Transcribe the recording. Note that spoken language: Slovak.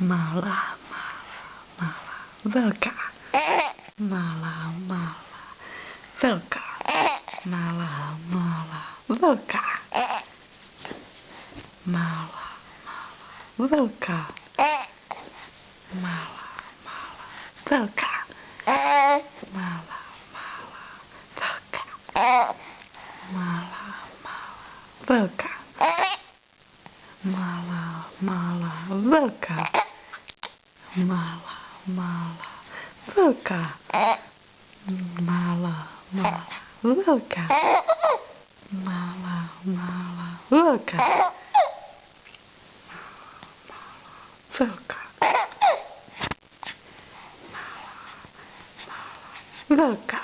Mala, veľká. Malá, veľká. Malá, veľká. Malá, veľká. Malá, veľká. Malá, veľká. Malá, veľká. Malá, veľká. Malá, veľká. Malá, veľká. Malá, veľká. Veľká. Veľká.